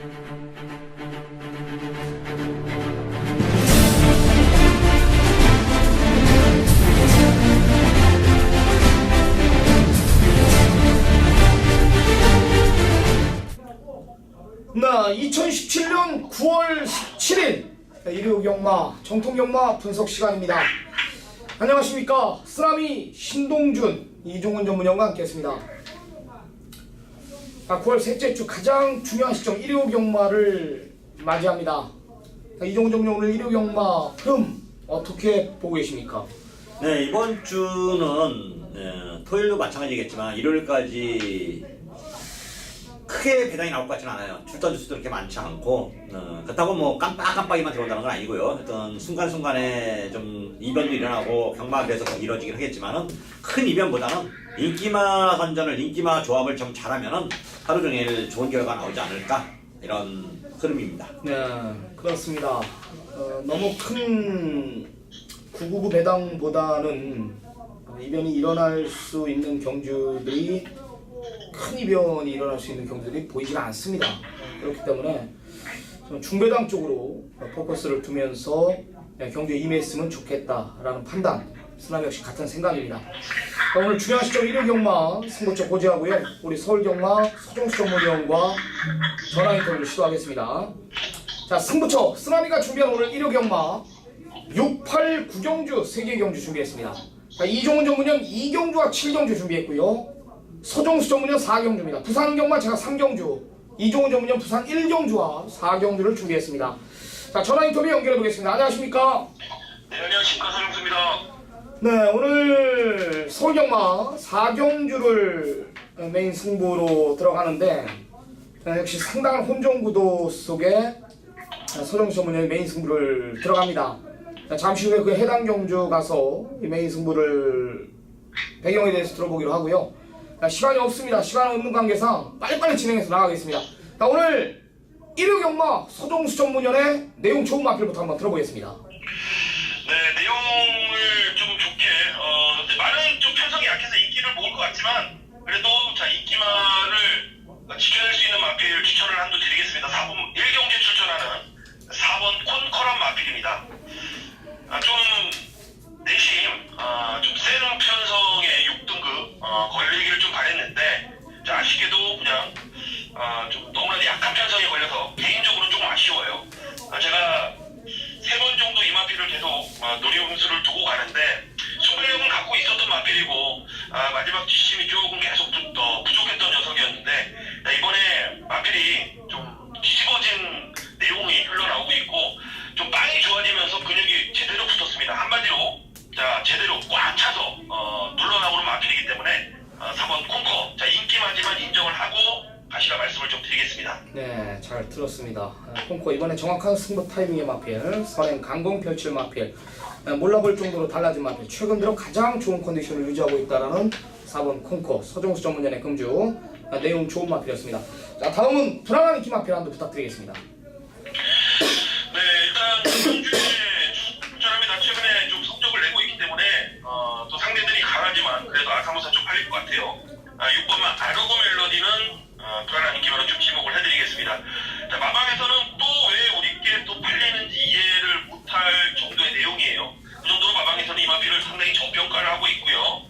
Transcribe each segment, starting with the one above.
네, 2017년 9월 17일 일요경마 정통경마 분석 시간입니다. 안녕하십니까, 쓰라미 신동준 이종훈 전문위원과 함께했습니다. 9월 셋째 주 가장 중요한 시점 일요경마를 맞이합니다. 이종훈 전문위원, 오늘 일요경마 흐름 어떻게 보고 계십니까? 네, 이번 주는 토요일도 마찬가지겠지만 일요일까지 크게 배당이 나올 것 같지는 않아요. 출전 주수도 그렇게 많지 않고 그렇다고 뭐 깜빡깜빡이만 들어온다는 건 아니고요. 어떤 순간순간에 좀 이변도 일어나고 경마가 그래서 이루어지긴 하겠지만은 큰 이변보다는 인기마 선전을, 인기마 조합을 좀 잘하면은 하루 종일 좋은 결과가 나오지 않을까, 이런 흐름입니다. 네, 그렇습니다. 너무 큰 999 배당보다는 이변이 일어날 수 있는 경주들이, 큰 이변이 일어날 수 있는 경주들이 보이지는 않습니다. 그렇기 때문에 중배당 쪽으로 포커스를 두면서 경주에 임했으면 좋겠다라는 판단, 쓰라미 역시 같은 생각입니다. 오늘 중요한 시점 일요경마 승부처 고지하고요. 우리 서울경마 서종수 전문위원과 전화 인터뷰를 시도하겠습니다. 자, 승부처 쓰라미가 준비한 오늘 일요경마 6, 8, 9경주 3개 경주 준비했습니다. 자, 이종훈 전문위원 2경주와 7경주 준비했고요. 서종수 전문위원 4경주입니다. 부산경마 제가 3경주, 이종훈 전문위원 부산 1경주와 4경주를 준비했습니다. 자, 전화 인터뷰 연결해 보겠습니다. 안녕하십니까? 네, 안녕하십니까, 서종수입니다. 네, 오늘 서울경마 4경주를 메인 승부로 들어가는데 역시 상당한 혼종구도 속에 서종수 전문위원이 메인 승부를 들어갑니다. 잠시 후에 그 해당 경주 가서 이 메인 승부를 배경에 대해서 들어보기로 하고요. 시간이 없습니다. 시간 없는 관계상 빨리빨리 진행해서 나가겠습니다. 자, 오늘 일요경마 서종수 전문위원의 내용 좋은 마필부터 한번 들어보겠습니다. 네, 내용을 좀 좋게, 많은 좀 편성이 약해서 인기를 모을 것 같지만, 그래도 자, 인기마를 지켜낼 수 있는 마필 추천을 한두 드리겠습니다. 4번 1경주에 출전하는 4번 콘커런 마필입니다. 좀 내심, 좀 센 편성의 6등급 걸리기를 좀 바랬는데, 자, 아쉽게도 그냥 좀 너무나도 약한 편성에 걸려서 개인적으로 조금 아쉬워요. 제가 3번 정도 이 마필을 계속 노리운수를 두고 가는데 순발력은 갖고 있었던 마필이고 마지막 뒷심이 조금 계속 부족했던 녀석이었는데, 이번에 마필이 좀 뒤집어진 내용이 흘러나오고 있고 좀 빵이 좋아지면서 근육이 제대로 붙었습니다. 한마디로 자, 제대로 꽉 차서 눌러나오는 마필이기 때문에 4번 콩커, 자, 인기마지만 인정을 하고 가시라 말씀을 좀 드리겠습니다. 네, 잘 들었습니다. 콩코 이번에 정확한 승부 타이밍의 마필, 선행 강공 펼칠 마필, 몰라볼 정도로 달라진 마필, 최근 들어 가장 좋은 컨디션을 유지하고 있다는 4번 콩코 서종수 전문위원의 금주, 내용 좋은 마필이었습니다. 자, 다음은 불안한 인기 마필 한번 부탁드리겠습니다. 네, 일단 경주에 출전합니다. 최근에 좀 성적을 내고 있기 때문에 또 상대들이 강하지만 그래도 아사모사 좀 팔릴 것 같아요. 6번만 아르고 멜로디는 불안한 인기마로 좀 지목을 해드리겠습니다. 자, 마방에서는 또 왜 우리께 또 팔리는지 이해를 못할 정도의 내용이에요. 그 정도로 마방에서는 이 마필을 상당히 저평가를 하고 있고요.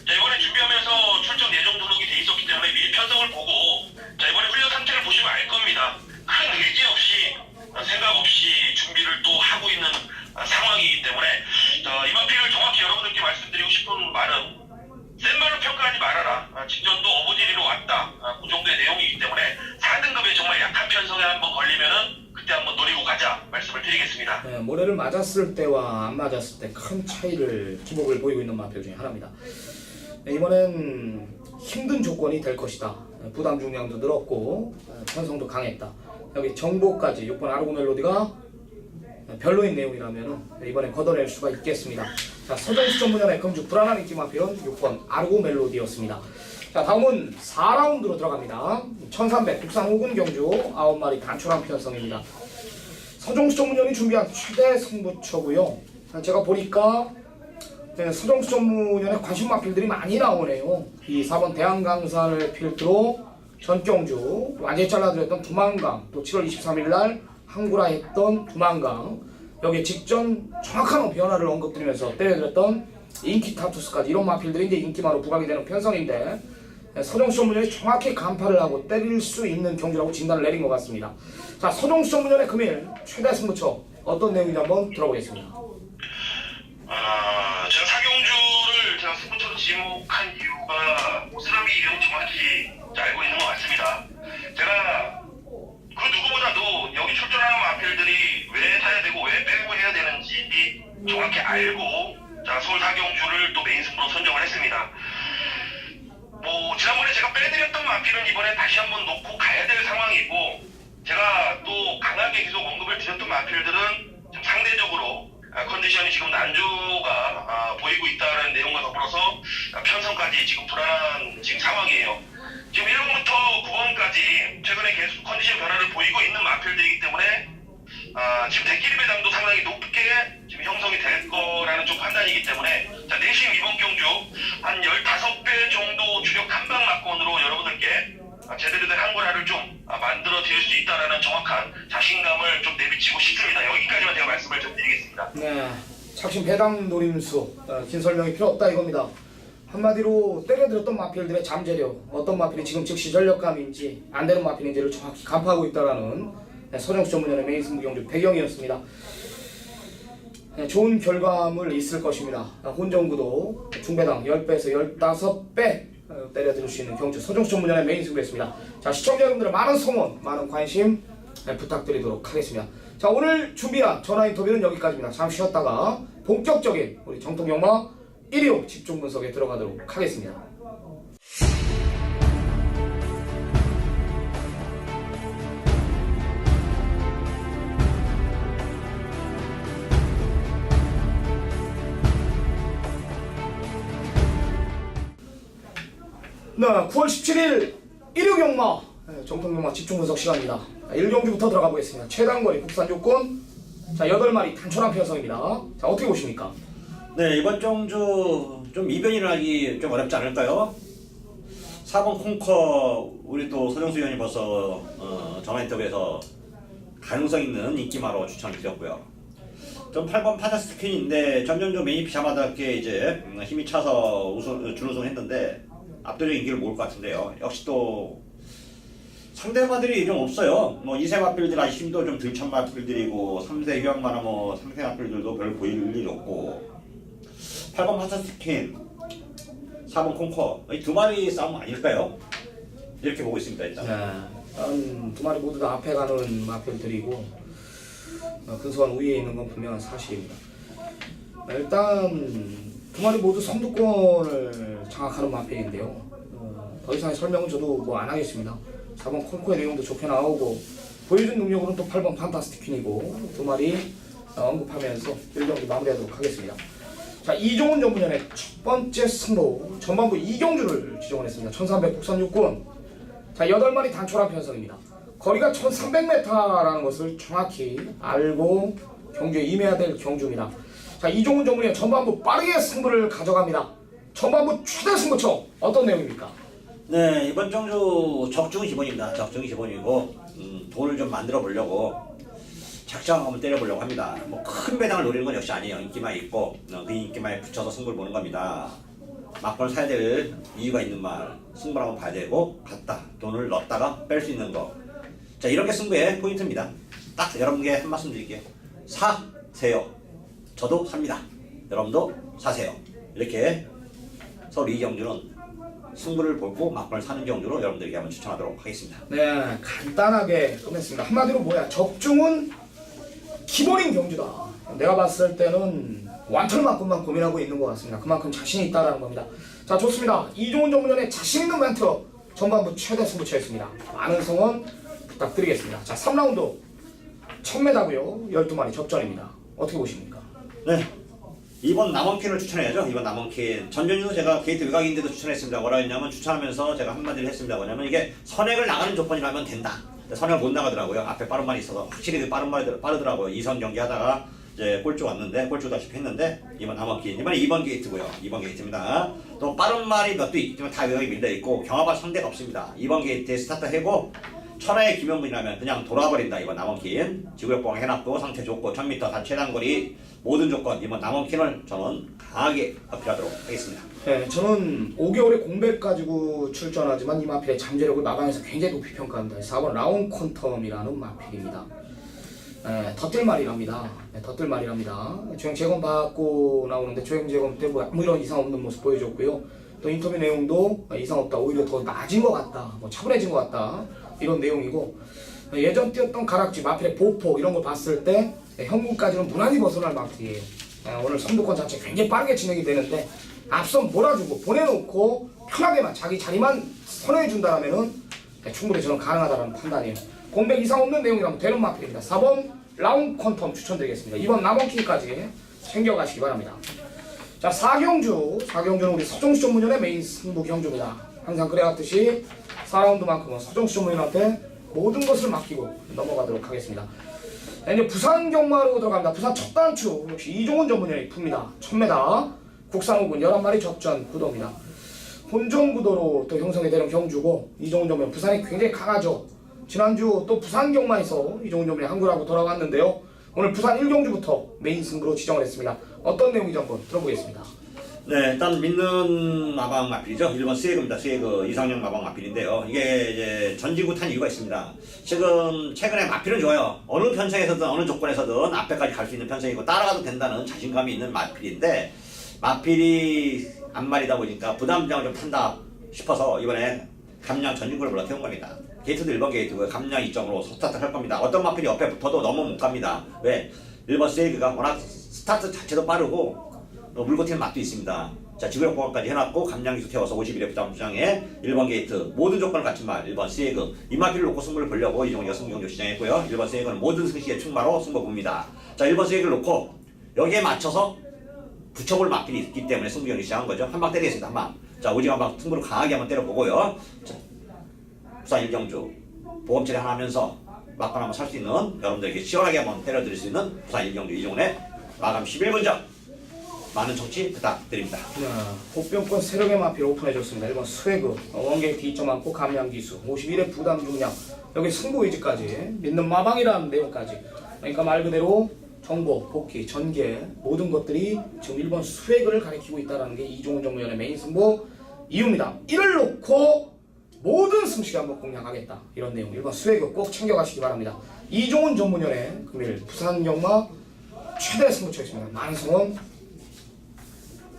자, 이번에 준비하면서 출전 예정 등록이 돼 있었기 때문에 미리 편성을 보고, 자, 이번에 훈련 상태를 보시면 알 겁니다. 큰 의지 없이 생각 없이 준비를 또 하고 있는 상황이기 때문에 이 마필을 정확히 여러분들께 말씀드리고 싶은 말은 센 말로 평가하지 말아라. 직전도 어부지리로 왔다. 그 정도의 내용이기 때문에 4등급에 정말 약한 편성에 한번 걸리면은 그때 한번 노리고 가자 말씀을 드리겠습니다. 네, 모래를 맞았을 때와 안 맞았을 때 큰 차이를, 기복을 보이고 있는 마필 중에 하나입니다. 네, 이번엔 힘든 조건이 될 것이다. 부담 중량도 늘었고 편성도 강했다. 여기 정보까지 6번 아르고 멜로디가 별로인 내용이라면 이번에 걷어낼 수가 있겠습니다. 자, 서정수 전문위원의 금주 불안한 인기 마필은 6번 아르고 멜로디였습니다. 자, 다음은 4라운드로 들어갑니다. 1300 국산 5군 경주 9마리 단촐한 편성입니다. 서정수 전문위원이 준비한 최대 승부처고요. 제가 보니까 서정수 전문위원의 관심 마필들이 많이 나오네요. 이 4번 대한강산을 필두로 전경주 완전히 잘라드렸던 두만강, 또 7월 23일 날 항구라 했던 두만강, 여기에 직전 정확한 변화를 언급드리면서 때려드렸던 인기 타투스까지 이런 마필들이 이제 인기마로 부각이 되는 편성인데, 서정수 전문위원이 정확히 간파를 하고 때릴 수 있는 경주라고 진단을 내린 것 같습니다. 자, 서정수 전문위원의 금일 최대 승부처 어떤 내용인지 한번 들어보겠습니다. 제가 사경주를 제가 승부처로 지목한 이유가 사람이 이름 정확히 알고 있는 것 같습니다. 제가 그 누구보다도 여기 출전하는 마필들이 왜 타야 되고 왜 빼고 해야 되는지 정확히 알고 자, 서울 사경주를 또 메인 승부로 선정을 했습니다. 지난번에 제가 빼드렸던 마필은 이번에 다시 한번 놓고 가야 될 상황이고, 제가 또 강하게 계속 언급을 드렸던 마필들은 좀 상대적으로 컨디션이 지금 난조가 보이고 있다는 내용과 더불어서 편성까지 지금 불안한 지금 상황이에요. 지금 1번부터 9번까지 최근에 계속 컨디션 변화를 보이고 있는 마필들이기 때문에 지금 대끼리 배당도 상당히 높게 지금 형성이 될 거라는 좀 판단이기 때문에, 자, 내심 이번 경주 한 15배 정도 주력 한방 막권으로 여러분들께 제대로 된 항구라를 좀 만들어 드릴 수 있다라는 정확한 자신감을 좀 내비치고 싶습니다. 여기까지만 제가 말씀을 좀 드리겠습니다. 네, 착신 배당 노림수, 긴 설명이 필요 없다 이겁니다. 한마디로 때려들었던 마필들의 잠재력, 어떤 마필이 지금 즉시 전력감인지 안 되는 마필인지를 정확히 간파하고 있다라는 서정수 전문위원의 메인 승부 경주 배경이었습니다. 좋은 결과물 있을 것입니다. 혼정구도 중배당 10배에서 15배 때려드릴 수 있는 경주 서정수 전문위원의 메인 승부였습니다. 자, 시청자 여러분들의 많은 성원, 많은 관심 부탁드리도록 하겠습니다. 자, 오늘 준비한 전화 인터뷰는 여기까지입니다. 잠시 쉬었다가 본격적인 우리 정통영마 1위 집중 분석에 들어가도록 하겠습니다. 네, 9월 17일 1위 경마 정통경마 집중 분석 시간입니다. 1경주부터 들어가 보겠습니다. 최단거리 국산 조건, 자, 8마리 단촐한 편성입니다. 자, 어떻게 보십니까? 네, 이번 경주 좀 이변을 하기 좀 어렵지 않을까요? 4번 콩커, 우리 또 서정수 의원이 벌써 전화 인터뷰에서 가능성 있는 인기마로 추천을 드렸고요. 좀 8번 파자스티퀸인데 전전주 메인 피자마다께 이제 힘이 차서 준우승 했는데 압도적인 인기를 모을 것 같은데요. 역시 또 상대마들이 좀 없어요. 2세 마필들 아직 힘도 좀 덜 찬 마필들이고, 3세 휴양마나 3세 마필들도 별로 보일 일이 없고, 8번 파자스티퀸, 4번 콩커, 이 두 마리 싸움 아닐까요? 이렇게 보고 있습니다. 일단. 네, 두 마리 모두 다 앞에 가는 마필들이고 근소한 우위에 있는 건 분명한 사실입니다. 일단 두 마리 모두 선두권을 장악하는 마필인데요. 더 이상의 설명은 저도 안 하겠습니다. 4번 콩코의 내용도 좋게 나오고, 보여준 능력으로는 또 8번 판타스티퀸이고, 두 마리 언급하면서 1경기 마무리하도록 하겠습니다. 자, 이종훈 전문위원의 첫 번째 승부, 전반부 이경주를 지정을 했습니다. 1300 국산 육군. 자, 8마리 단촐한 편성입니다. 거리가 1300m라는 것을 정확히 알고 경주에 임해야 될 경주입니다. 자, 이종훈 전문위원 전반부 빠르게 승부를 가져갑니다. 전반부 최대 승부처 어떤 내용입니까? 네, 이번 경주 적중이 기본입니다. 적중이 기본이고, 돈을 좀 만들어 보려고 작정 한번 때려보려고 합니다. 큰 배당을 노리는 건 역시 아니에요. 인기만 있고 그 인기만에 붙여서 승부를 보는 겁니다. 막번을 사야 될 이유가 있는 말, 승부를 한번 봐야 되고, 갔다 돈을 넣었다가 뺄 수 있는 거. 자, 이렇게 승부의 포인트입니다. 딱 여러분께 한 말씀 드릴게요. 사세요. 저도 삽니다. 여러분도 사세요. 이렇게 서울 이 경주는 승부를 보고 막번을 사는 경주로 여러분들에게 한번 추천하도록 하겠습니다. 네, 간단하게 끝냈습니다. 한마디로 뭐야? 적중은 기본인 경주다. 내가 봤을 때는 완털만큼만 고민하고 있는 것 같습니다. 그만큼 자신이 있다는 겁니다. 자, 좋습니다. 이종훈 전문위원의 자신 있는 멘트, 전반부 최대 승부처였습니다. 많은 성원 부탁드리겠습니다. 자, 3라운드 1000m고요. 12마리 접전입니다. 어떻게 보십니까? 네, 이번 남원킨을 추천해야죠. 이번 남원킨. 전전주도 제가 게이트 외곽인데도 추천했습니다. 뭐라 했냐면, 추천하면서 제가 한마디를 했습니다. 뭐냐면, 이게 선행을 나가는 조건이라면 된다. 선행을 못 나가더라고요. 앞에 빠른 말이 있어서 확실히 빠르더라고요. 2선 경기 하다가 이제 꼴찌 왔는데 꼴찌다시피 했는데 이번 남원기 이번에 2번 게이트고요. 2번 게이트입니다. 또 빠른 말이 몇 도 있지만 다 외곽에 밀려 있고 경합할 상대가 없습니다. 2번 게이트에 스타트 해고 천하의 김영문이라면 그냥 돌아버린다. 이번 남원킨 지구력봉 해놨고 상태 좋고 1000m 단 최단거리 모든 조건 이번 남원킨을 저는 강하게 어필하도록 하겠습니다. 네, 저는 5개월의 공백 가지고 출전하지만 이 마필의 잠재력을 마방에서 굉장히 높이 평가합니다. 4번 라운 퀀텀이라는 마필입니다. 네, 덧들말이랍니다. 네, 덧들말이랍니다. 조형 재검 받고 나오는데 조형 재검 때 뭐 아무 이런 이상 없는 모습 보여줬고요. 또 인터뷰 내용도 이상 없다. 오히려 더 나아진 것 같다. 뭐 차분해진 것 같다. 이런 내용이고 예전 뛰었던 가락지 마필의 보폭 이런 걸 봤을 때 현금까지는 무난히 벗어날 마필이에요. 오늘 선두권 자체 굉장히 빠르게 진행이 되는데 앞선 몰아주고 보내놓고 편하게만 자기 자리만 선회해준다면은 충분히 저는 가능하다는 판단이에요. 공백 이상 없는 내용이라면 되는 마필입니다. 4번 라운 퀀텀 추천드리겠습니다. 이번 남원키까지 챙겨가시기 바랍니다. 자, 4경주는 우리 서정수 전문연의 메인 승부 경주입니다. 항상 그래왔듯이 4라운드만큼은 서정수 전문연한테 모든 것을 맡기고 넘어가도록 하겠습니다. 이제 부산 경마로 들어갑니다. 부산 첫 단추 역시 이종훈 전문연이 풉니다. 1000m 국산 5군 11마리 접전 구도입니다. 혼종 구도로 또 형성이 되는 경주고 이종훈 전문연 부산이 굉장히 강하죠. 지난주 또 부산 경마에서 이종훈 전문연이 한국하고 돌아왔는데요. 오늘 부산 1경주부터 메인 승부로 지정을 했습니다. 어떤 내용인지 한번 들어보겠습니다. 네, 일단 믿는 마방 마필이죠. 1번 스웨그입니다. 스웨그 이상형 마방 마필인데요. 이게 이제 전지구 탄 이유가 있습니다. 최근에 마필은 좋아요. 어느 편성에서든 어느 조건에서든 앞에까지 갈 수 있는 편성이고 따라가도 된다는 자신감이 있는 마필인데 마필이 앞말이다 보니까 부담장을 좀 탄다 싶어서 이번에 감량 전진구를 몰아 태운 겁니다. 게이트도 1번 게이트고요. 감량 2점으로 스타트를 할 겁니다. 어떤 마필이 옆에 붙어도 너무 못 갑니다. 왜? 1번 스웨그가 워낙 스타트 자체도 빠르고 물고 튀는 맛도 있습니다. 자, 지구력 보강까지 해놨고 감량기수 태워서 51회 부담주장에 1번 게이트 모든 조건을 갖춘 말 1번 스웨그 이 마필을 놓고 승부를 보려고 이종훈이가 승부경주 시작했고요. 1번 스웨그는 모든 승시에 충마로 승부 봅니다. 자, 1번 스웨그를 놓고 여기에 맞춰서 붙여볼 마필이 있기 때문에 승부경주 시작한 거죠. 한 방 때리겠습니다. 한 방. 자, 오징어 한방 승부를 강하게 한번 때려보고요. 자, 부산 1경주 보험처리 하나 하면서 막판 한번 살 수 있는 여러분들에게 시원하게 한번 때려드릴 수 있는 부산 1경주 이종훈의 마감 11분전 많은 청취 부탁드립니다. 복병권 세력의 마필 오픈해줬습니다. 1번 스웨그 원게이트 2.1고 감량기수 51의 부담 중량 여기 승부 의지까지 믿는 마방이라는 내용까지 그러니까 말 그대로 정보, 복귀, 전개 모든 것들이 지금 1번 스웨그를 가리키고 있다는 게 이종훈 전문연의 메인 승부 이유입니다. 이를 놓고 모든 승식에 한번 공략하겠다 이런 내용 1번 스웨그 꼭 챙겨가시기 바랍니다. 이종훈 전문연의 금일 부산 경마 최대 승부처였습니다. 많은 성원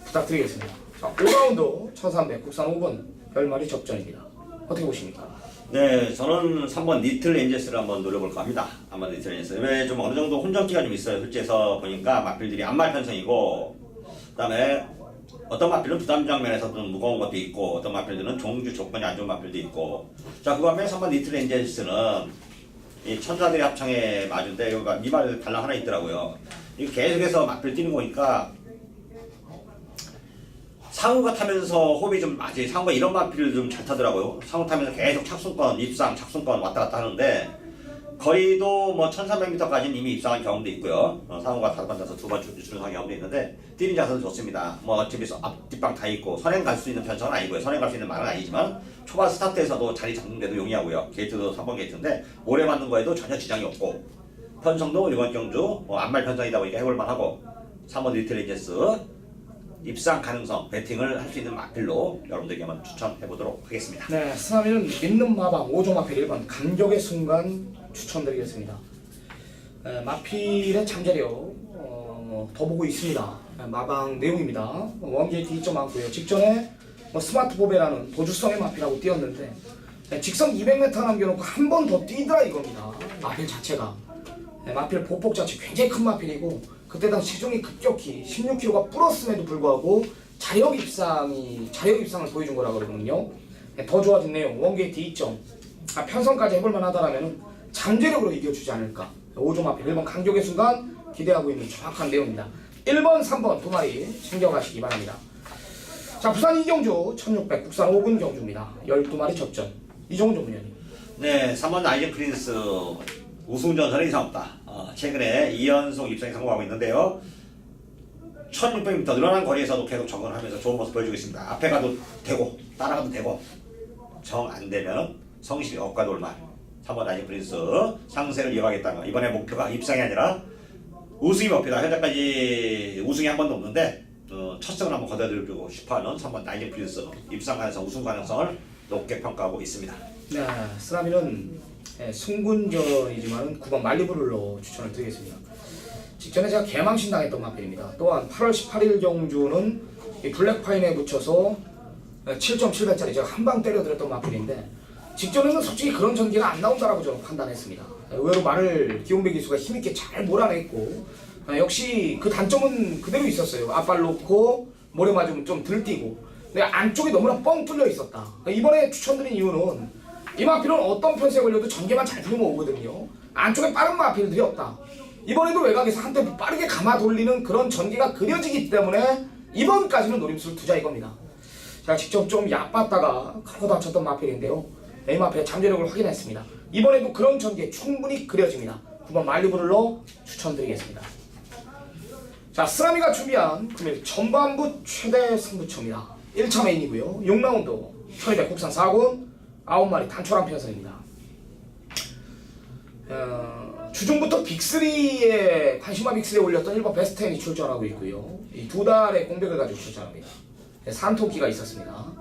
부탁드리겠습니다. 자, 5라운드 1300 국산 5번 별마리 접전입니다. 어떻게 보십니까? 네, 저는 3번 니틀 엔젤스를 한번 노려볼까 합니다. 한번 니틀 엔젤스. 왜 좀 어느 정도 혼전기가 좀 있어요. 실제에서 보니까 마필들이 안말 편성이고, 그 다음에 어떤 마필은 부담장 면에서도 무거운 것도 있고, 어떤 마필들은 종주 조건이 안 좋은 마필도 있고. 자, 그 다음에 3번 니틀 엔젤스는 이 천사들의 합창에 맞은데, 여기가 미발 달랑 하나 있더라고요. 이 계속해서 마필 뛰는 거 보니까 상우가 타면서 호흡이 좀 맞지. 상우가 이런 마필을 좀 잘 타더라고요. 상우 타면서 계속 착순권, 입상, 착순권 왔다 갔다 하는데 거리도 뭐 1300m까지는 이미 입상한 경험도 있고요. 상우가 5번 타서 2번 출전한 경험도 있는데 뛰는 자세도 좋습니다. 뭐 어차피 앞, 뒷방 다 있고 선행 갈 수 있는 편성은 아니고요. 선행 갈 수 있는 말은 아니지만 초반 스타트에서도 자리 잡는 데도 용이하고요. 게이트도 3번 게이트인데 오래 맞는 거에도 전혀 지장이 없고 편성도 이번 경주 안말 편성이다 보니까 해볼만 하고 3번 리틀레이제스 입상 가능성, 배팅을 할 수 있는 마필로 여러분들에게 한번 추천해보도록 하겠습니다. 네, 스나미는 믿는 마방 5종 마필 1번 감격의 순간 추천드리겠습니다. 마필의 잠재력 더 보고 있습니다. 마방 내용입니다. 원게이트 2.1고요. 직전에 스마트 보베라는 도주성의 마필하고 뛰었는데 직선 200m 남겨놓고 한 번 더 뛰더라 이겁니다. 마필 자체가 마필 보폭 자체 굉장히 큰 마필이고 그때 당시 체중이 급격히 16kg가 불었음에도 불구하고 자력 입상을 보여준 거라 그러거든요. 더 좋아진 내용 원게이트 2점 편성까지 해볼만 하다라면 잠재력으로 이겨주지 않을까. 5종 마필 1번 간격의 순간 기대하고 있는 정확한 내용입니다. 1번 3번 두 마리 챙겨가시기 바랍니다. 자, 부산 이경주 1600 국산 5군 경주입니다. 12마리 접전 이종훈 전문위원님. 네, 3번 아이젠 프린스 우승 전선은 이상 없다. 최근에 2연속 입상에 성공하고 있는데요. 1600m 늘어난 거리에서도 계속 적응을 하면서 좋은 모습 보여주고 있습니다. 앞에 가도 되고 따라가도 되고 정 안되면 성실히 억과 돌말 3번 라이징 프린스 상세를 이어가겠다는 거. 이번에 목표가 입상이 아니라 우승이 목표다. 현재까지 우승이 한 번도 없는데 첫 승을 한번 거둬들이고 싶어하는 3번 라이징 프린스 입상 가능성 우승 가능성을 높게 평가하고 있습니다. 네, 쓰라미는 승군전이지만 9번 말리부를로 추천을 드리겠습니다. 직전에 제가 개망신 당했던 마필입니다. 또한 8월 18일 경주는 이 블랙파인에 붙여서 7.7배짜리 제가 한방 때려드렸던 마필인데 직전에는 솔직히 그런 전기가 안 나온다라고 저는 판단했습니다. 의외로 말을 기용배 기수가 힘있게 잘 몰아냈고 역시 그 단점은 그대로 있었어요. 앞발 놓고 모래 맞으면 좀 들뛰고 근데 안쪽이 너무나 뻥 뚫려 있었다. 이번에 추천드린 이유는 이 마필은 어떤 편세에 걸려도 전개만 잘 풀리면 오거든요. 안쪽에 빠른 마필들이 없다. 이번에도 외곽에서 한때 빠르게 감아 돌리는 그런 전개가 그려지기 때문에 이번까지는 노림수를 두자 이겁니다. 제가 직접 좀 얕봤다가 크고 다쳤던 마필인데요. 이 마필의 잠재력을 확인했습니다. 이번에도 그런 전개 충분히 그려집니다. 9번 말리부를로 추천드리겠습니다. 자, 쓰라미가 준비한 금일 전반부 최대 승부처입니다. 1차 메인이고요. 6라운드 1200 국산 4군 9마리 단촐한 편성입니다. 주중부터 빅3에 관심마 빅3에 올렸던 1번 베스트10이 출전하고 있고요. 이 두 달의 공백을 가지고 출전합니다. 산토끼가 있었습니다.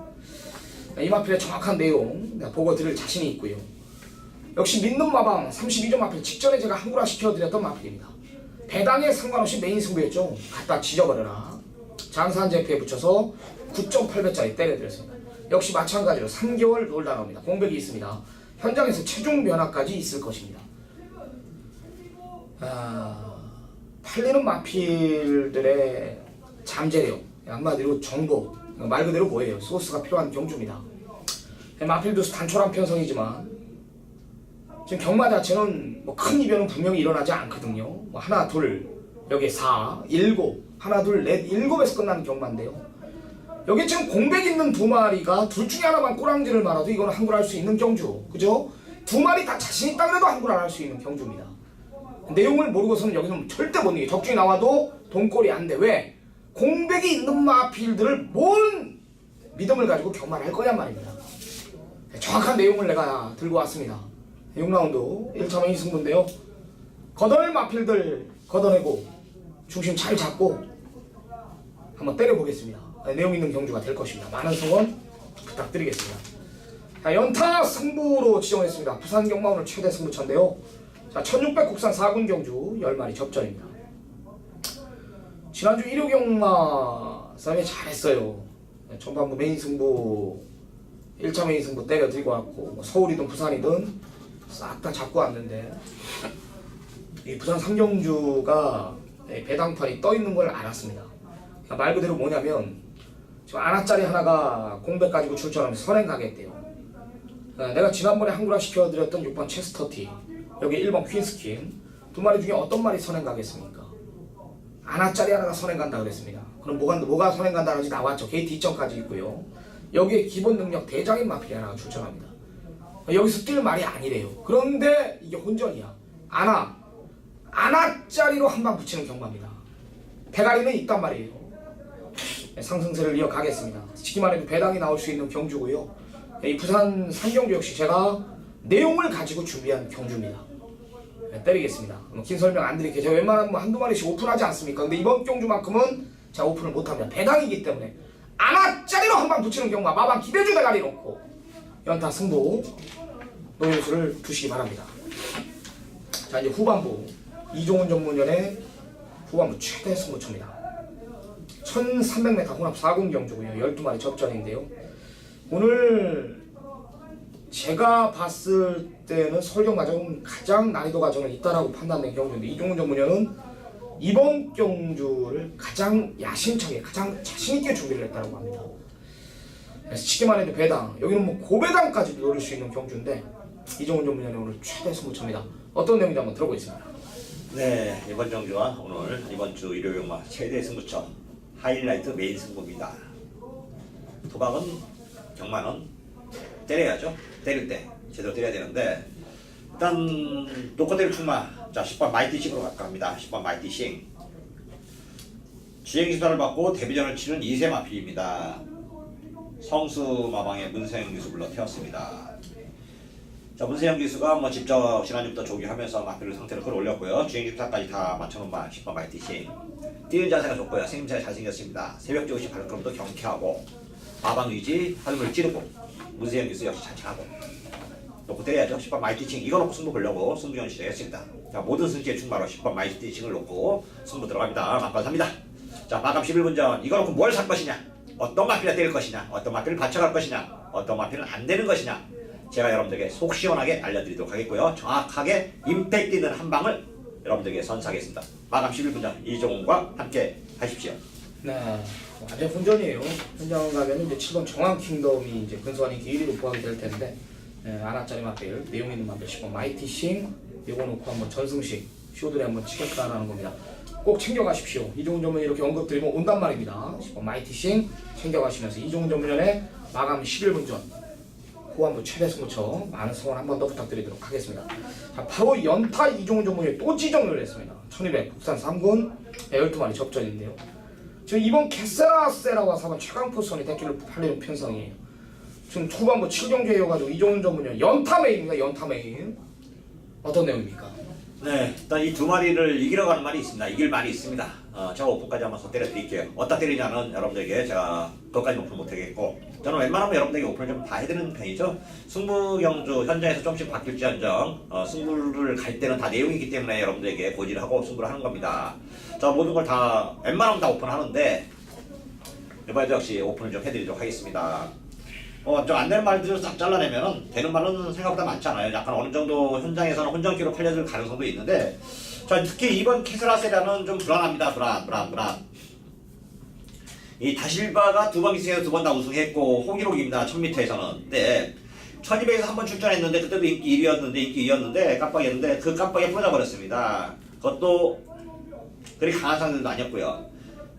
이 마필의 정확한 내용 보고 드릴 자신이 있고요. 역시 믿는 마방 32점 마필 직전에 제가 한구라 시켜드렸던 마필입니다. 배당에 상관없이 메인 승부였죠. 갖다 지져버려라. 장사한 제프에 붙여서 9.8배짜리 때려드렸습니다. 역시 마찬가지로 3개월 놀다 나옵니다. 공백이 있습니다. 현장에서 체중 변화까지 있을 것입니다. 팔리는 마필들의 잠재력, 한마디로 정보, 말 그대로 뭐예요? 소스가 필요한 경주입니다. 마필도 단촐한 편성이지만 지금 경마 자체는 뭐 큰 이변은 분명히 일어나지 않거든요. 뭐 하나, 둘, 여기 4, 7, 하나, 둘, 넷, 7에서 끝나는 경마인데요. 여기 지금 공백 있는 두 마리가 둘 중에 하나만 꼬랑지를 말아도 이거는 한구라 할 수 있는 경주. 그죠? 두 마리 다 자신 있다 그래도 한구라 할 수 있는 경주입니다. 내용을 모르고서는 여기서 절대 못 이겨. 적중이 나와도 돈꼴이 안 돼. 왜? 공백이 있는 마필들을 뭔 믿음을 가지고 경마를 할 거냔 말입니다. 정확한 내용을 내가 들고 왔습니다. 6라운드 1차 메인 승부인데요. 걷어낼 마필들 걷어내고 중심 잘 잡고 한번 때려보겠습니다. 내용 있는 경주가 될 것입니다. 많은 성원 부탁드리겠습니다. 자, 연타 승부로 지정했습니다. 부산 경마 오늘 최대 승부처인데요. 자, 1600 국산 4군 경주 10마리 접전입니다. 지난주 1호 경마 싸움이 잘했어요. 전반부 메인 승부 1차 메인 승부 때려드리고 왔고 뭐 서울이든 부산이든 싹 다 잡고 왔는데 이 부산 3경주가 배당판이 떠있는 걸 알았습니다. 그러니까 말 그대로 뭐냐면 지금 아나짜리 하나가 공백 가지고 출전하면 선행 가겠대요. 내가 지난번에 한구라 시켜드렸던 6번 체스터티 여기 1번 퀸스킨 두 마리 중에 어떤 말이 선행 가겠습니까? 아나짜리 하나가 선행 간다 그랬습니다. 그럼 뭐가 선행 간다는지 나왔죠. 게이트 2점까지 있고요. 여기에 기본 능력 대장인 마필이 하나가 출전합니다. 여기서 뛸 말이 아니래요. 그런데 이게 혼전이야. 아나짜리로 한 방 붙이는 경마입니다. 대가리는 있단 말이에요. 상승세를 이어가겠습니다. 지기만 해도 배당이 나올 수 있는 경주고요. 이 부산 3경주 역시 제가 내용을 가지고 준비한 경주입니다. 때리겠습니다. 긴 설명 안 드릴게요. 제가 웬만하면 뭐 한두 마리씩 오픈하지 않습니까? 근데 이번 경주만큼은 제가 오픈을 못합니다. 배당이기 때문에 아나짜리로 한 방 붙이는 경마 마방 기대주 대가리 놓고 연타 승부 노림수를 두시기 바랍니다. 자, 이제 후반부 이종훈 전문연의 후반부 최대 승부처입니다. 1300m 혼합 4군 경주고요. 12마리 접전인데요. 오늘 제가 봤을 때는 설경 과정은 가장 난이도 과정은 있다라고 판단된 경주인데 이종훈 전문연은 이번 경주를 가장 야심차게 가장 자신있게 준비를 했다고 합니다. 그래서 치기만 해도 배당, 여기는 뭐 고배당까지도 노릴 수 있는 경주인데 이종훈 전문연의 오늘 최대 승부처입니다. 어떤 내용인지 한번 들어보겠습니다. 네, 이번 경주와 오늘 이번 주 일요일 경마 최대 승부처 하이라이트 메인 승부입니다. 도박은 경마는 때려야죠. 때릴 때 제대로 때려야 되는데 일단 노코데일 출마. 자 10번 마이티싱으로 갑니다. 10번 마이티싱. 주행시사를 받고 데뷔전을 치른 2세 마필입니다. 성수 마방의 문세영 기수 불러 태웠습니다. 자 문세영 기수가 뭐 직접 지난주부터 조기하면서 마필을 상태를 끌어올렸고요. 주행심사까지 다 맞춰놓은 10번 마이티싱. 뛰는 자세가 좋고요. 생김새가 잘생겼습니다. 새벽 조시 발걸음도 경쾌하고 마방 위지 활물을 찌르고 문세영 기수 역시 자칭하고 놓고 때려야죠. 10번 마이티싱 이거 놓고 승부 보려고 승부전 시작했습니다. 자 모든 승지의 출마로 10번 마이티싱을 놓고 승부 들어갑니다. 막판 삽니다. 자 마감 11분 전 이거 놓고 뭘 살 것이냐, 어떤 마필을 때릴 것이냐, 어떤 마필을 받쳐갈 것이냐, 어떤 마필은 안 되는 것이냐, 제가 여러분들에게 속 시원하게 알려드리도록 하겠고요. 정확하게 임팩트 있는 한 방을 여러분들에게 선사하겠습니다. 마감 11분 전 이종훈과 함께 하십시오. 네, 완전 혼전이에요. 혼전 가면 이제 7번 정황킹덤이 이제 근소한 인기 1위로 부각이 될 텐데, 아나짜리 마필, 내용 있는 마필 10번 마이티싱 이거 놓고 한번 전승식 쇼들에 한번 치겠다라는 겁니다. 꼭 챙겨가십시오. 이종훈 전문이 이렇게 언급드리면 온단 말입니다. 10번 마이티싱 챙겨가시면서 이종훈 전문연의 마감 11분 전 후 한번 최대 승부처 많은 성원 한 번 더 부탁드리도록 하겠습니다. 자, 바로 연타 이종훈 전문이 또 지정을 했습니다. 1200 국산 3군 12마리 접전인데요. 지금 이번 캐세라세라와 4번 최강포선이 대기를 팔리는 편성이에요. 지금 초반부 7경주에여가지고 이종훈 전문연 연타 메인입니다. 연타 메인. 어떤 내용입니까? 네, 일단 이 두 마리를 이기러 가는 말이 있습니다. 이길 말이 있습니다. 제가 오픈까지 한번 더 때려드릴게요. 어디다 때리냐는 여러분들에게 제가 그것까지 오픈 못하겠고, 저는 웬만하면 여러분들에게 오픈을 좀 다 해드리는 편이죠. 승부경주 현장에서 조금씩 바뀔지언정 승부를 갈 때는 다 내용이기 때문에 여러분들에게 고지를 하고 승부를 하는 겁니다. 자 모든 걸 다 웬만하면 다 오픈하는데 이번에도 역시 오픈을 좀 해드리도록 하겠습니다. 좀 안 되는 말들을 싹 잘라내면은 되는 말은 생각보다 많지 않아요. 약간 어느 정도 현장에서는 혼전기로 팔려들 가능성도 있는데, 자 특히 이번 캐슬라세라는 좀 불안합니다. 불안. 이 다실바가 두 번 기승해서 두 번 다 우승했고 호기록입니다. 1000m에서는. 근데 1200에서 한 번 출전했는데 그때도 인기 1위였는데 인기 2였는데 깜빡이었는데 그 깜빡이에 부러져 버렸습니다. 그것도 그리 강한 상대도 아니었고요.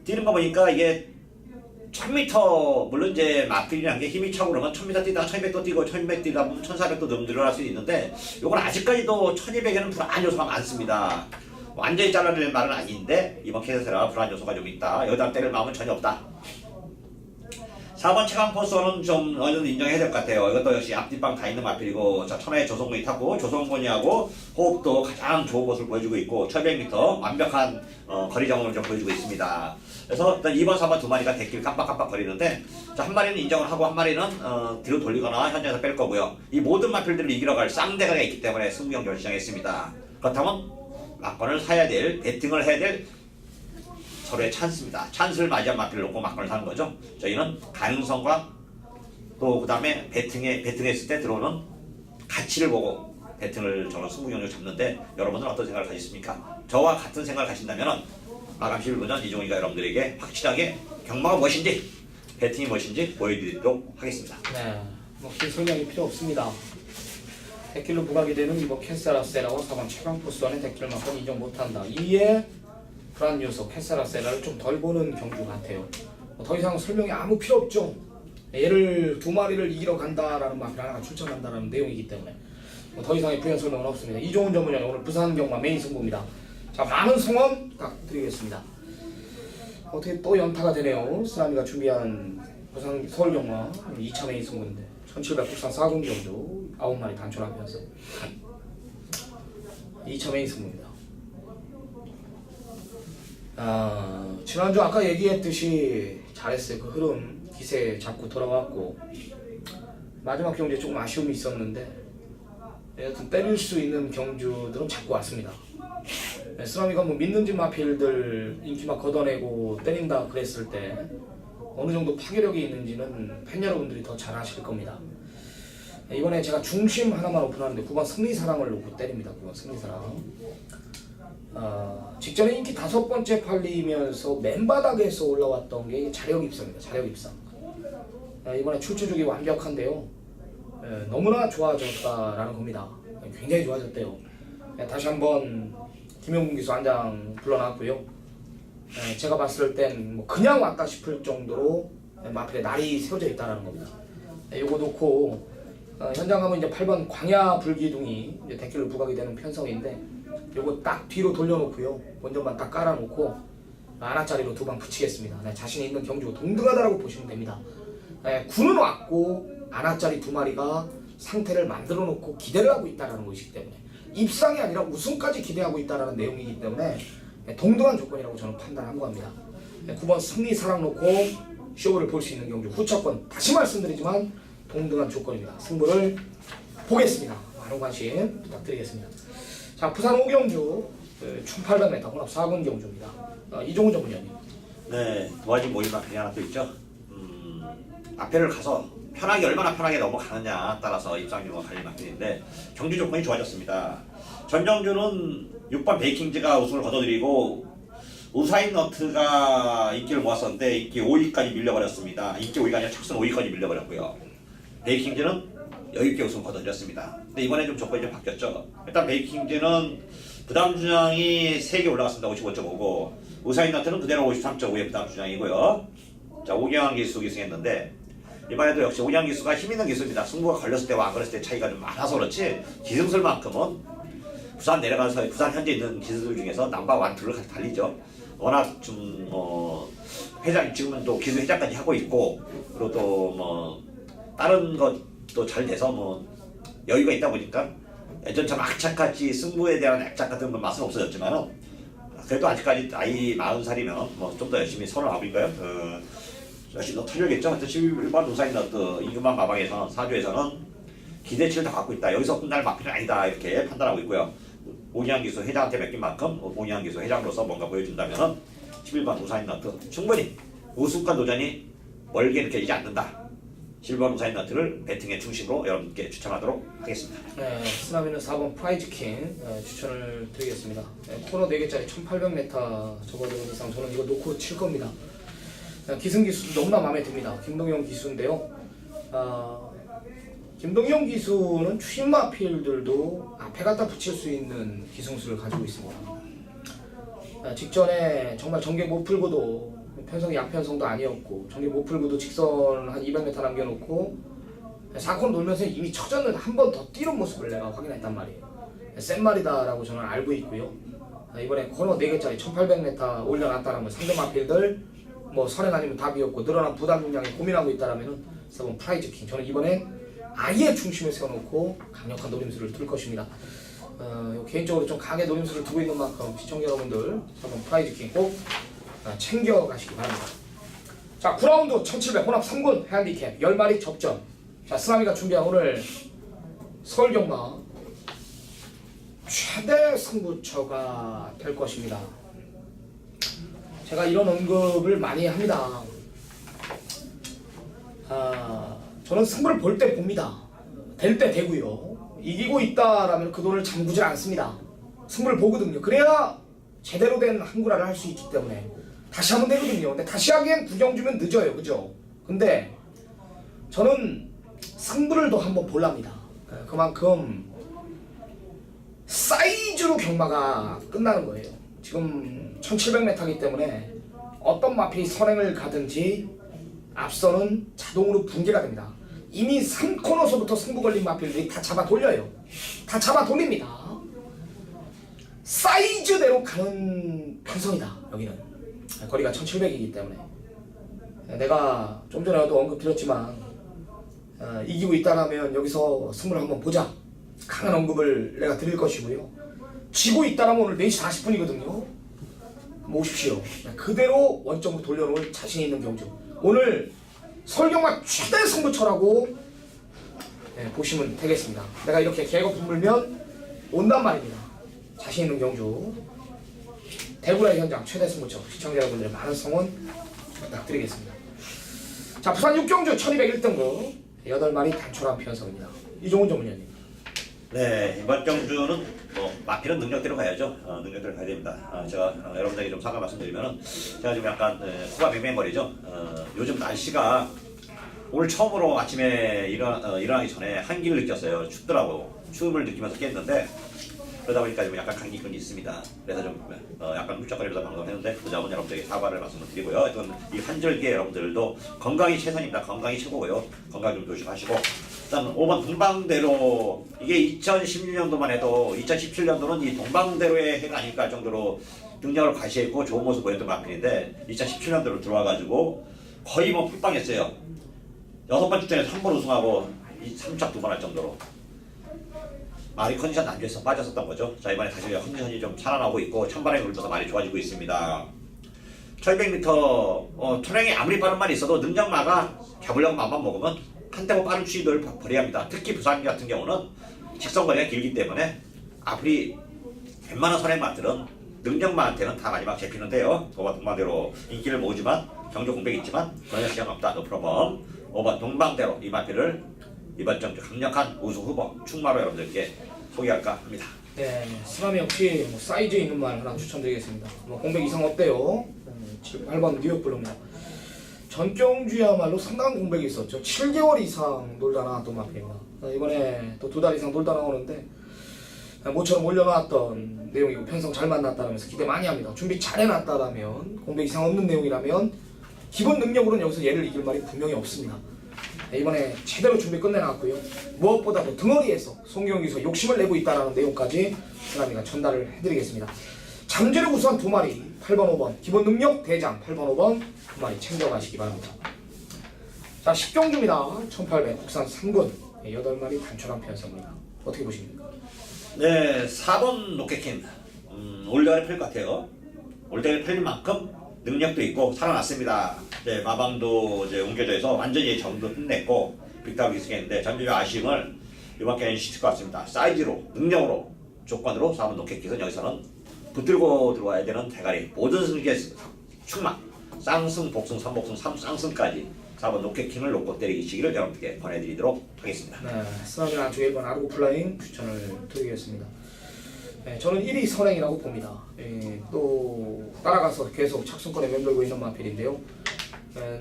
뛰는 거 보니까 이게 1000m 물론 이제 마필이라는 게 힘이 차고 그러면 1000m 뛰다가 1200도 뛰고 1200 뛰다 보면 1400도 늘어날 수 있는데 요건 아직까지도 1200에는 불안 요소가 많습니다. 완전히 잘라낼 말은 아닌데 이번 케이스라 불안 요소가 좀 있다. 여기다 때릴 마음은 전혀 없다. 4번 최강포스는 좀 어느 정도 인정해야 될 것 같아요. 이것도 역시 앞뒷방 다 있는 마필이고, 자 천하의 조성군이 탔고 조성군이하고 호흡도 가장 좋은 모습을 보여주고 있고 1200m 완벽한 거리 정을 좀 보여주고 있습니다. 그래서 일단 2번, 3번 두 마리가 대길 깜빡깜빡 거리는데, 자 한 마리는 인정을 하고 한 마리는 뒤로 돌리거나 현장에서 뺄 거고요. 이 모든 마필들을 이기러 갈 쌍대가 있기 때문에 승부경주를 시작했습니다. 그렇다면 막건을 사야 될, 배팅을 해야 될 서로의 찬스입니다. 찬스를 맞이한 마필을 놓고 막건을 사는 거죠. 저희는 가능성과 또 그 다음에 배팅했을 때 들어오는 가치를 보고 배팅을 저는 승부경주를 잡는데, 여러분은 어떤 생각을 가지십니까? 저와 같은 생각을 가신다면 마감 11분 전 이종훈이가 여러분들에게 확실하게 경마가 무엇인지, 배팅이 무엇인지 보여드리도록 하겠습니다. 네, 긴 설명이 필요 없습니다. 데킬로 부각이 되는 이번 캐세라세라와 4번 최강포스와는 데킬만큼 인정 못한다. 이에 불안 요소 캐세라세라를 좀 덜 보는 경주 같아요. 더 이상 설명이 아무 필요 없죠. 얘를 두 마리를 이기러 간다라는 마필 하나가 출전한다라는 내용이기 때문에 더 이상의 부연 설명은 없습니다. 이종훈 전문위원 오늘 부산 경마 메인 승부입니다. 자 많은 성원 부탁드리겠습니다. 어떻게 또 연타가 되네요. 쓰라미가 준비한 부산 서울 경마 2차 메인 승부인데 1700 국산 4군 경주 9마리 단촐하면서 2차 메인 승부입니다. 지난주 아까 얘기했듯이 잘했어요. 그 흐름 기세 잡고 돌아왔고, 마지막 경주에 조금 아쉬움이 있었는데 여튼 때릴 수 있는 경주들은 잡고 왔습니다. 쓰라미가 뭐 믿는 집 마필들 인기 막 걷어내고 때린다 그랬을 때 어느 정도 파괴력이 있는지는 팬 여러분들이 더 잘 아실 겁니다. 이번에 제가 중심 하나만 오픈하는데 9번 승리사랑을 놓고 때립니다. 9번 승리사랑. 직전에 인기 5번째 팔리면서 맨바닥에서 올라왔던 게 자력 입상입니다. 자력 입상. 이번에 출처주기 완벽한데요. 너무나 좋아졌다라는 겁니다. 굉장히 좋아졌대요. 다시 한번 김용gun 기수 한 장 불러놨고요. 제가 봤을 땐 뭐 그냥 왔다 싶을 정도로 마필에 날이 세워져 있다는 겁니다. 요거 놓고 현장 가면 이제 8번 광야 불기둥이 이제 데킬을 부각이 되는 편성인데 요거 딱 뒤로 돌려놓고요. 원전만 딱 깔아놓고 안아짜리로 2방 붙이겠습니다. 네, 자신이 있는 경주 동등하다라고 보시면 됩니다. 네, 군은 왔고 안아짜리 2마리가 상태를 만들어 놓고 기대를 하고 있다는 것이기 때문에 입상이 아니라 우승까지 기대하고 있다는 내용이기 때문에 네, 동등한 조건이라고 저는 판단한 겁니다. 네, 9번 승리 사랑 놓고 쇼를 볼 수 있는 경주 후차권 다시 말씀드리지만 동등한 조건입니다. 승부를 보겠습니다. 많은 관심 부탁드리겠습니다. 자, 부산 5경주 1800m 혼합 4군 경주입니다. 이종훈 전문위원님. 네, 도와진 모임만 그냥 하나 또 있죠. 앞에를 가서 편하게 얼마나 편하게 넘어가느냐 따라서 입상률과 관리 맡기는데 경주 조건이 좋아졌습니다. 전정주는 6번 베이킹즈가 우승을 거둬들이고 우사인 너트가 인기를 모았었는데 인기 5위까지 밀려버렸습니다. 인기 5위가 아니라 착순 5위까지 밀려버렸고요. 베이킹즈는 여유있게 우승을 거둬들였습니다. 근데 이번에 좀 조건이 좀 바뀌었죠. 일단 베이킹즈는 부담 주장이 3개 올라갔습니다. 55.5고 우사인 너트는 그대로 53.5의 부담 주장이고요. 자, 오경환 기수 기승했는데 이번에도 역시 오경환 기수가 힘있는 기수입니다. 승부가 걸렸을 때와 안 걸렸을 때 차이가 좀 많아서 그렇지 기승술만큼은 부산 내려가서 부산 현재 있는 기수들 중에서 넘버 1, 2를 달리죠. 워낙 좀 회장 지금은 또 기수 회장까지 하고 있고 그리고 또 뭐 다른 것도 잘 돼서 뭐 여유가 있다 보니까 예전처럼 악착같이 승부에 대한 악착 같은 건 맛은 없어졌지만은 그래도 아직까지 나이 40살이면 뭐 좀 더 열심히 39인가요? 열심히 더 털려겠죠. 하여튼 11번 우사인 너트 이금만 마방에서는 4주에서는 기대치를 다 갖고 있다. 여기서 끝날 마필은 아니다 이렇게 판단하고 있고요. 오기환 기수 회장한테 맡긴 만큼 오기환 기수 회장으로서 뭔가 보여준다면은 11번 우사인 너트 충분히 우승과 도전이 멀게 느껴지지 않는다. 11번 우사인 너트를 배팅의 중심으로 여러분께 추천하도록 하겠습니다. 네, 쓰나미는 4번 프라이즈킹 추천을 드리겠습니다. 네, 코너 4개짜리 1800m 접어드는 이상 저는 이거 놓고 칠 겁니다. 기승 기수 너무나 마음에 듭니다. 김동영 기수인데요. 김동영 기수는 추인 마필들도 앞에 갖다 붙일 수 있는 기승수를 가지고 있습니다. 직전에 정말 전개 못 풀고도 편성이 약편성도 아니었고 전개 못 풀고도 직선 한 200m 남겨놓고 4콘 놀면서 이미 쳐졌는데 한 번 더 뛰는 모습을 내가 확인했단 말이에요. 센 말이다라고 저는 알고 있고요. 이번에 코너 4개짜리 1800m 올려놨다는 상대 마필들 뭐 선행 아니면 답이었고 늘어난 부담 중량에 고민하고 있다라면은 4번 프라이즈 킹 저는 이번에 아예 중심을 세워놓고 강력한 노림수를 둘 것입니다. 개인적으로 좀 강하게 노림수를 두고 있는 만큼 시청자 여러분들 4번 프라이즈 킹 꼭 챙겨가시기 바랍니다. 자, 9라운드 1700 혼합 3군 핸디캡 10마리 접전. 자, 쓰나미가 준비한 오늘 서울경마 최대 승부처가 될 것입니다. 제가 이런 언급을 많이 합니다. 저는 승부를 볼 때 봅니다. 될 때 되고요. 이기고 있다라면 그 돈을 잠그질 않습니다. 승부를 보거든요. 그래야 제대로 된 한구라를 할 수 있기 때문에 다시 하면 되거든요. 근데 다시 하기엔 구경주면 늦어요. 그죠? 근데 저는 승부를 더 한번 볼랍니다. 그만큼 사이즈로 경마가 끝나는 거예요. 지금 1700m이기 때문에 어떤 마필이 선행을 가든지 앞서는 자동으로 붕괴가 됩니다. 이미 3코너서부터 승부 걸린 마필들이 다 잡아 돌려요. 다 잡아 돌립니다. 사이즈대로 가는 편성이다. 여기는 거리가 1700이기 때문에 내가 좀 전에도 언급드렸지만 이기고 있다라면 여기서 승부를 한번 보자. 강한 언급을 내가 드릴 것이고요. 지고 있다라면 오늘 4시 40분이거든요. 모십시오. 그대로 원점으로 돌려놓을 자신 있는 경주. 오늘 설경마 최대 승부처라고 보시면 되겠습니다. 내가 이렇게 개거 품물면 온단 말입니다. 자신 있는 경주. 대구라의 현장 최대 승부처. 시청자 여러분들의 많은 성원 부탁드리겠습니다. 자, 부산 6경주 1201등급 8마리 단촐한 편성입니다. 이종훈 전문위원님. 네, 이번 경주는 뭐 마필은 능력대로 가야죠. 능력대로 가야 됩니다. 제가 여러분들에게 좀 사과 말씀드리면은 제가 지금 약간 코가 맹맹거리죠. 요즘 날씨가 오늘 처음으로 아침에 일어나기 전에 한기를 느꼈어요. 춥더라고. 추움을 느끼면서 깼는데 그러다 보니까 좀 약간 감기근이 있습니다. 그래서 좀 약간 훌쩍거리면서 방송했는데 그 점은 여러분들에게 사과를 말씀드리고요. 하여튼 이 한절기에 여러분들도 건강이 최선입니다. 건강이 최고고요. 건강 좀 조심하시고 일단 5번 동방대로 이게 2016년도만 해도 2017년도는 이 동방대로의 해가 아닐까 할 정도로 능력을 과시했고 좋은 모습 보였던 마필인데 2017년도로 들어와가지고 거의 뭐 풀빵했어요. 6번 출전에서 3번 우승하고 3착 2번 할 정도로 말이 컨디션 안 좋아서 빠졌었던 거죠. 자, 이번에 다시 컨디션이 좀 살아나고 있고 찬바람이 불면서 많이 좋아지고 있습니다. 1200m 트랙이 아무리 빠른 말이 있어도 능력마가 잡으려고 마음만 먹으면 한 템포 빠른 추이도를 벌여야 합니다. 특히 부산 같은 경우는 직선거리가 길기 때문에 앞이 웬만한 선행마들은 능력마한테는 다 마지막 잡히는데요. 5번 동방대로 인기를 모으지만 경주 공백이 있지만 전혀 시간 없다. 노프로범 5번 동방대로 이 마필을 이번 정주 강력한 우승 후보 충마로 여러분들께 소개할까 합니다. 네, 스라미 역시 뭐 사이즈 있는 말 하나 추천드리겠습니다. 뭐 공백 이상 없대요. 8번 뉴욕 블루입니다. 전경주야말로 상당한 공백이 있었죠. 7개월 이상 놀다 나왔던 마필입니다. 이번에 또 2달 이상 놀다 나오는데 모처럼 올려놨던 내용이고 편성 잘 만났다면서 기대 많이 합니다. 준비 잘 해놨다라면 공백 이상 없는 내용이라면 기본 능력으로는 여기서 얘를 이길 말이 분명히 없습니다. 이번에 제대로 준비 끝내놨고요. 무엇보다도 등어리에서 송경기서 욕심을 내고 있다는 내용까지 스라미가 전달을 해드리겠습니다. 잠재력 우수한 2마리 8번 5번 기본 능력 대장 8번 5번 2마리 챙겨가시기 바랍니다. 자 10경주입니다. 1800 국산 3군 8마리 단촐한 편성입니다. 어떻게 보십니까? 네, 4번 로켓킨 올대가리 팔릴 것 같아요. 올대가리 팔린 만큼 능력도 있고 살아났습니다. 네, 마방도 이제 옮겨져 있어 완전히 정도 끝냈고 빅타브 기승했는데 전주의 아쉬움을 이번 경기는 씻을 것 같습니다. 사이즈로 능력으로 조건으로 4번 로켓킨은 여기서는 붙들고 들어와야 되는 대가리 모든 승리의 충만 쌍승 복승 3복승 3쌍승까지 4번 로켓킨을 놓고 때리시기를 여러분께 권해드리도록 하겠습니다. 네, 스라미 안쪽 1번 아르고 플라잉 추천을 드리겠습니다. 네, 저는 1위 선행이라고 봅니다. 또 따라가서 계속 착순권에 맴돌고 있는 마필인데요.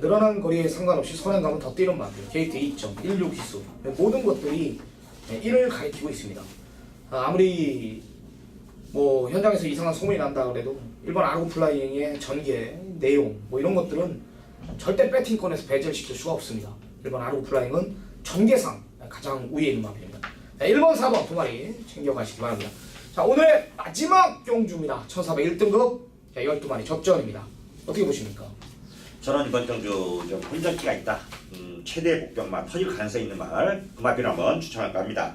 늘어난 거리에 상관없이 선행 가면 더 뛰는 마필. 게이트 2점, 16 기수 모든 것들이 1을 가리키고 있습니다. 아무리 뭐 현장에서 이상한 소문이 난다 그래도 1번 아르고 플라잉의 전개, 내용 뭐 이런 것들은 절대 배팅권에서 배제시킬 수가 없습니다. 1번 아르고 플라잉은 전개상 가장 우위에 있는 마필입니다. 1번, 4번 2마리 챙겨가시기 바랍니다. 자, 오늘의 마지막 경주입니다. 1401등급 12마리 접전입니다. 어떻게 보십니까? 저는 이번 경주 좀 혼전기가 있다. 최대 복병만 터질 가능성이 있는 말 그 마필을 한번 추천할까 합니다.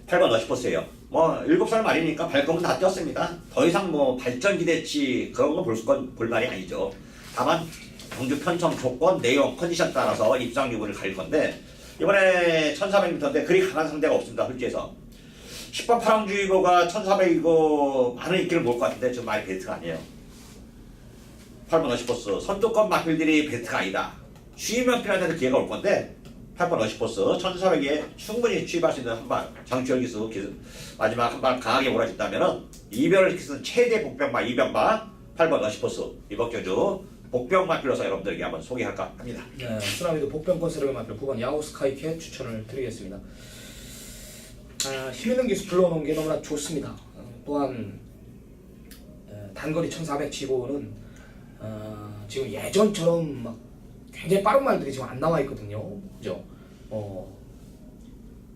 8번 러시포스예요. 뭐 7살 말이니까 발걸음 다 뛰었습니다. 더 이상 뭐 발전 기대치 그런 거 볼 말이 아니죠. 다만 경주 편성 조건, 내용, 컨디션 따라서 입상 유무를 가릴 건데 이번에 1400m인데 그리 강한 상대가 없습니다. 훌지에서 10번 파랑주의보가 1400이고 많은 인기를 모을 것 같은데 저 말이 베스트가 아니에요. 8번 러시포스 선두권 마필들이 베스트가 아니다. 쉬면 필요한데도 기회가 올 건데 8번 러시포스 1400에 충분히 취입할 수 있는 한발 장추열 기수 마지막 한 발 강하게 몰아준다면은 이별을 기수는 최대 복병마 이병마 8번 러시포스 이번 경주 복병 마필로서 여러분들에게 한번 소개할까 합니다. 네, 쓰나미도 복병권 세력의 마필 9번 야후 스카이캣 추천을 드리겠습니다. 힘있는 기수 불러놓은 게 너무나 좋습니다. 또한 단거리 1400치고는 지금 예전처럼 막 굉장히 빠른 말들이 지금 안 나와 있거든요. 그죠?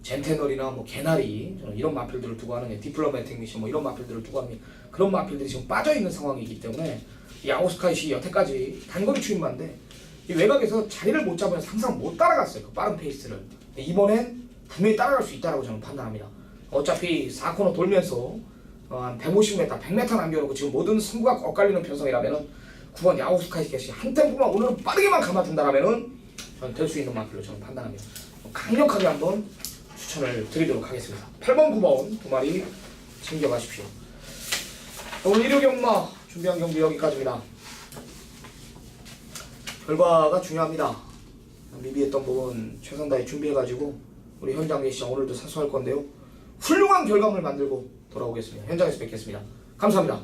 젠테널이나 뭐 개나리 저는 이런 마필들을 두고 하는 디플로매틱 미션 뭐 이런 마필들을 두고 하는 그런 마필들이 지금 빠져 있는 상황이기 때문에 이 아우스카이시 여태까지 단거리 추임만데 이 외곽에서 자리를 못 잡으면 항상 못 따라갔어요. 그 빠른 페이스를. 이번엔 분명히 따라갈 수 있다라고 저는 판단합니다. 어차피 4코너 돌면서 한 150m, 100m 남겨놓고 지금 모든 승부가 엇갈리는 편성이라면은 9번 야우스카이시 한 템포만 오늘은 빠르게만 감아준다라면은 저는 될 수 있는 마필로 저는 판단합니다. 강력하게 한번 추천을 드리도록 하겠습니다. 8번, 9번 2마리 챙겨가십시오. 오늘 일요 경마 준비한 경기 여기까지입니다. 결과가 중요합니다. 미비했던 부분 최선 다해 준비해가지고 우리 현장 계시장 오늘도 사수할 건데요. 훌륭한 결과물 만들고 돌아오겠습니다. 현장에서 뵙겠습니다. 감사합니다.